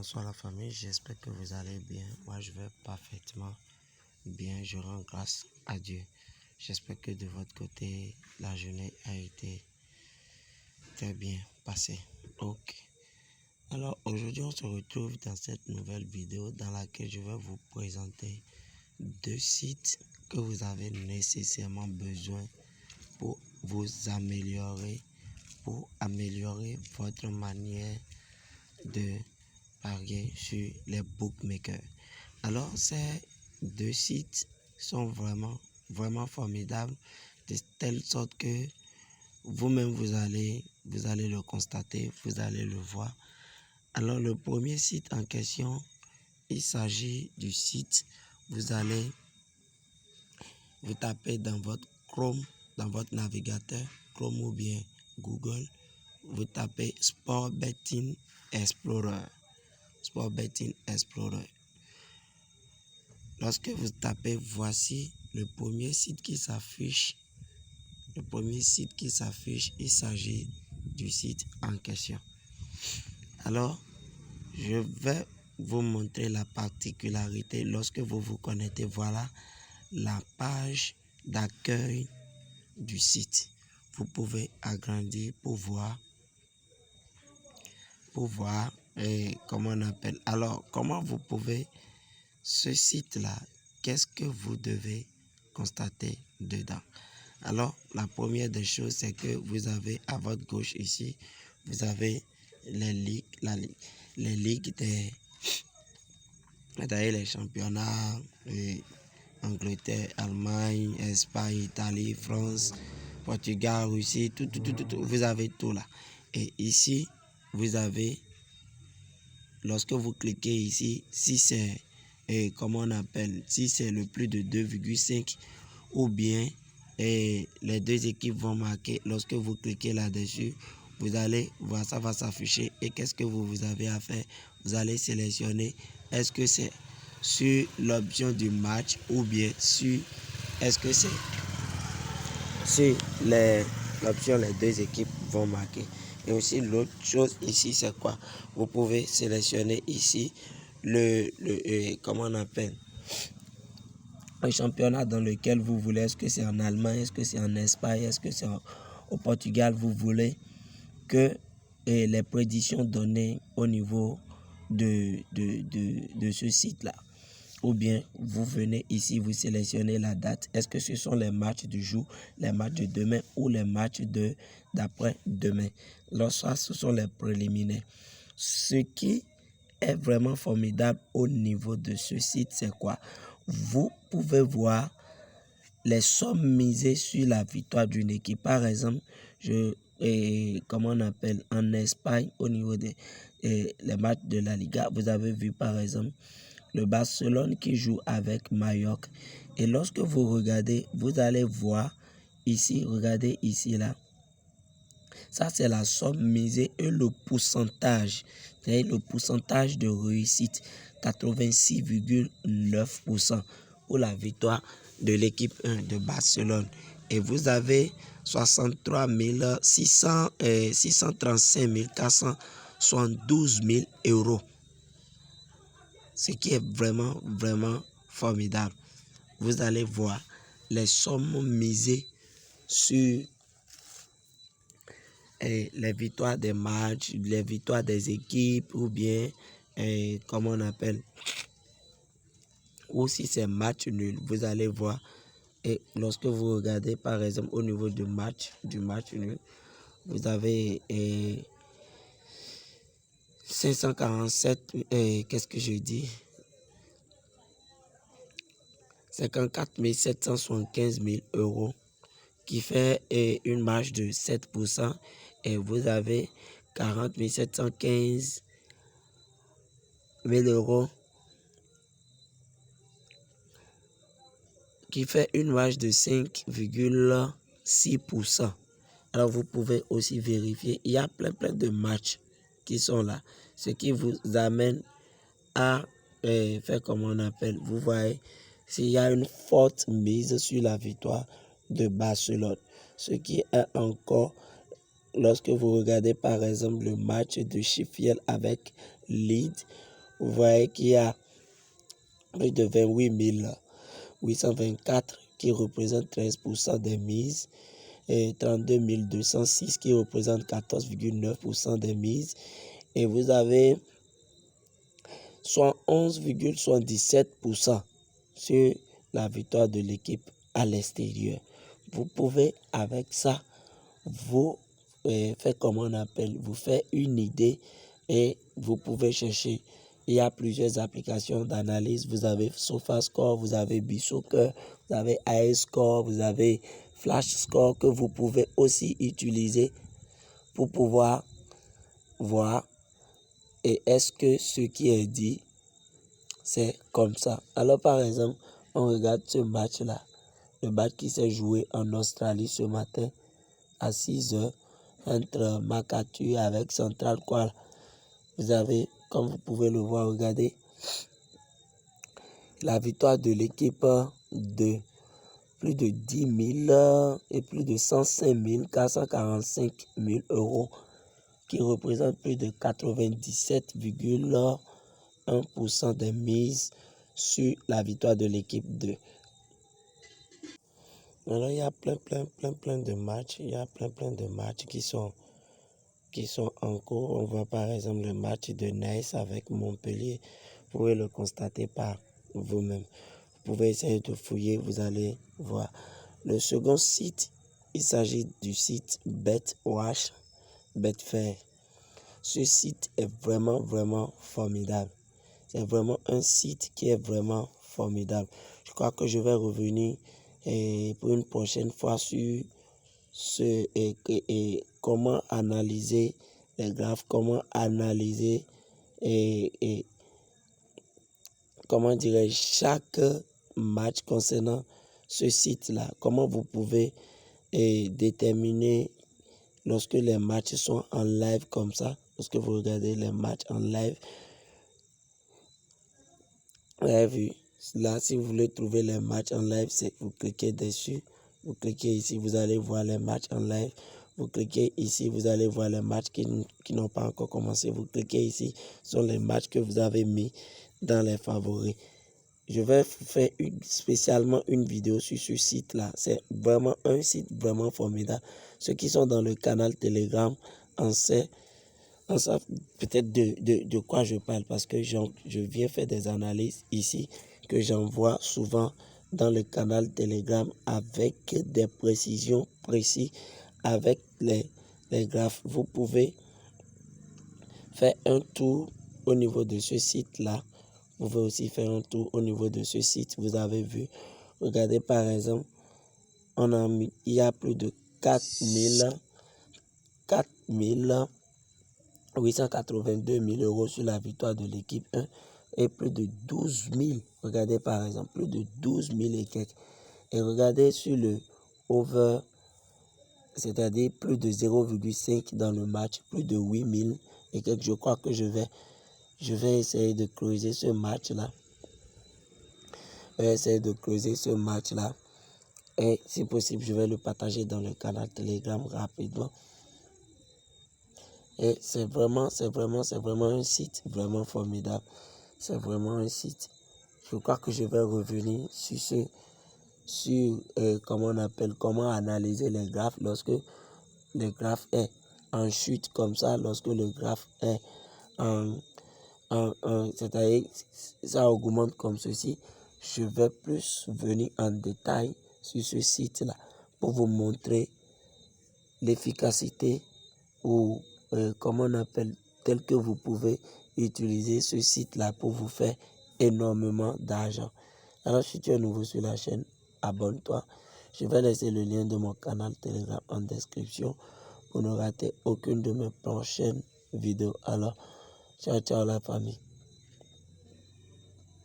bonsoir la famille, j'espère que vous allez bien. Moi je vais parfaitement bien, je rends grâce à Dieu. J'espère que de votre côté, la journée a été très bien passée. Ok. Alors aujourd'hui on se retrouve dans cette nouvelle vidéo dans laquelle je vais vous présenter deux sites que vous avez nécessairement besoin pour vous améliorer, pour améliorer votre manière de parier sur les bookmakers. Alors ces deux sites sont vraiment formidables de telle sorte que vous-même vous allez le constater, vous allez le voir. Alors le premier site en question, il s'agit du site, vous allez vous taper dans votre Chrome, dans votre navigateur Chrome ou bien Google, vous tapez Sport Betting Explorer. Sport Betting Explorer. Lorsque vous tapez, voici le premier site qui s'affiche. Le premier site qui s'affiche, il s'agit du site en question. Alors, je vais vous montrer la particularité. Lorsque vous vous connectez, voilà la page d'accueil du site. Vous pouvez agrandir pour voir comment on appelle. Alors, comment vous pouvez ce site-là, qu'est-ce que vous devez constater dedans? Alors, la première des choses, c'est que vous avez à votre gauche ici, vous avez les ligues les championnats, Angleterre, Allemagne, Espagne, Italie, France, Portugal, Russie, tout, vous avez tout là. Et ici, vous avez, lorsque vous cliquez ici, si c'est comment on appelle, si c'est le plus de 2,5 ou bien les deux équipes vont marquer, lorsque vous cliquez là-dessus, vous allez voir, ça va s'afficher. Et qu'est-ce que vous avez à faire? Vous allez sélectionner, est-ce que c'est sur l'option du match ou bien sur, est-ce que c'est sur l'option les deux équipes vont marquer. Et aussi l'autre chose ici, c'est quoi? Vous pouvez sélectionner ici comment on appelle, un championnat dans lequel vous voulez. Est-ce que c'est en Allemagne, est-ce que c'est en Espagne, est-ce que c'est au Portugal? Vous voulez que les prédictions données au niveau de ce site-là. Ou bien vous venez ici, vous sélectionnez la date. Est-ce que ce sont les matchs du jour, les matchs de demain ou les matchs d'après-demain? Lorsque ce sont les préliminaires. Ce qui est vraiment formidable au niveau de ce site, c'est quoi? Vous pouvez voir les sommes misées sur la victoire d'une équipe. Par exemple, comment on appelle, en Espagne, au niveau des les matchs de la Liga, vous avez vu par exemple le Barcelone qui joue avec Mallorca. Et lorsque vous regardez, vous allez voir ici, regardez ici là. Ça, c'est la somme misée et le pourcentage. C'est le pourcentage de réussite, 86,9% pour la victoire de l'équipe 1 de Barcelone. Et vous avez 63 635 472 000 euros. Ce qui est vraiment formidable. Vous allez voir les sommes misées sur les victoires des matchs, les victoires des équipes ou bien, comment on appelle, ou si c'est match nul, vous allez voir. Et lorsque vous regardez par exemple au niveau du match nul, vous avez 547, qu'est-ce que je dis, 54 775 000 euros, qui fait une marge de 7%. Et vous avez 40 715 000 euros, qui fait une marge de 5,6%. Alors vous pouvez aussi vérifier, il y a plein de matchs qui sont là, ce qui vous amène à faire comme on appelle, vous voyez, s'il y a une forte mise sur la victoire de Barcelone, ce qui est encore, lorsque vous regardez par exemple le match de Sheffield avec Leeds, vous voyez qu'il y a plus de 28 824 qui représente 13% des mises, et 32 206 qui représente 14,9% des mises, et vous avez 11,77% sur la victoire de l'équipe à l'extérieur. Vous pouvez avec ça vous faire comment on appelle, vous faire une idée, et vous pouvez chercher. Il y a plusieurs applications d'analyse. Vous avez SofaScore, vous avez Bisoccer, vous avez iScore, vous avez FlashScore que vous pouvez aussi utiliser pour pouvoir voir et est-ce que ce qui est dit c'est comme ça. Alors par exemple, on regarde ce match-là, le match qui s'est joué en Australie ce matin à 6h entre Makatu avec Central Kuala. Vous avez, comme vous pouvez le voir, regardez la victoire de l'équipe de plus de 10 000 et plus de 105 445 000 euros, qui représente plus de 97,1% des mises sur la victoire de l'équipe 2. Alors il y a plein de matchs, il y a plein de matchs qui sont en cours. On voit par exemple le match de Nice avec Montpellier. Vous pouvez le constater par vous-même. Vous pouvez essayer de fouiller, vous allez voir. Le second site, il s'agit du site BetWatch, Betfair. Ce site est vraiment formidable. C'est vraiment un site qui est vraiment formidable. Je crois que je vais revenir pour une prochaine fois sur comment analyser les graphes, comment analyser comment dirais-je, chaque match concernant ce site-là. Comment vous pouvez déterminer lorsque les matchs sont en live comme ça, lorsque vous regardez les matchs en live. Vous avez vu, là, si vous voulez trouver les matchs en live, vous cliquez dessus, vous cliquez ici, vous allez voir les matchs en live. Vous cliquez ici, vous allez voir les matchs qui n'ont pas encore commencé. Vous cliquez ici, ce sont les matchs que vous avez mis dans les favoris. Je vais faire spécialement une vidéo sur ce site-là. C'est vraiment un site vraiment formidable. Ceux qui sont dans le canal Telegram en savent peut-être de quoi je parle, parce que je viens faire des analyses ici que j'envoie souvent dans le canal Telegram avec des précisions précises, avec les graphes. Vous pouvez faire un tour au niveau de ce site-là. Vous pouvez aussi faire un tour au niveau de ce site. Vous avez vu, regardez par exemple, il y a plus de 882 000 euros sur la victoire de l'équipe 1 et plus de 12 000. Regardez par exemple, plus de 12 000 et quelques. Et regardez sur le over, c'est-à-dire plus de 0,5 dans le match, plus de 8 000 et quelques. Je crois que je vais essayer de creuser ce match-là. Et si possible, je vais le partager dans le canal Telegram rapidement. Et c'est vraiment un site vraiment formidable. C'est vraiment un site. Je crois que je vais revenir sur comment analyser les graphes lorsque le graphe est en chute comme ça, lorsque le graphe est c'est-à-dire ça augmente comme ceci. Je vais plus venir en détail sur ce site-là pour vous montrer l'efficacité ou comment on appelle, tel que vous pouvez utiliser ce site-là pour vous faire énormément d'argent. Alors si tu es nouveau sur la chaîne, abonne-toi. Je vais laisser le lien de mon canal Telegram en description pour ne rater aucune de mes prochaines vidéos. Alors, ciao la famille.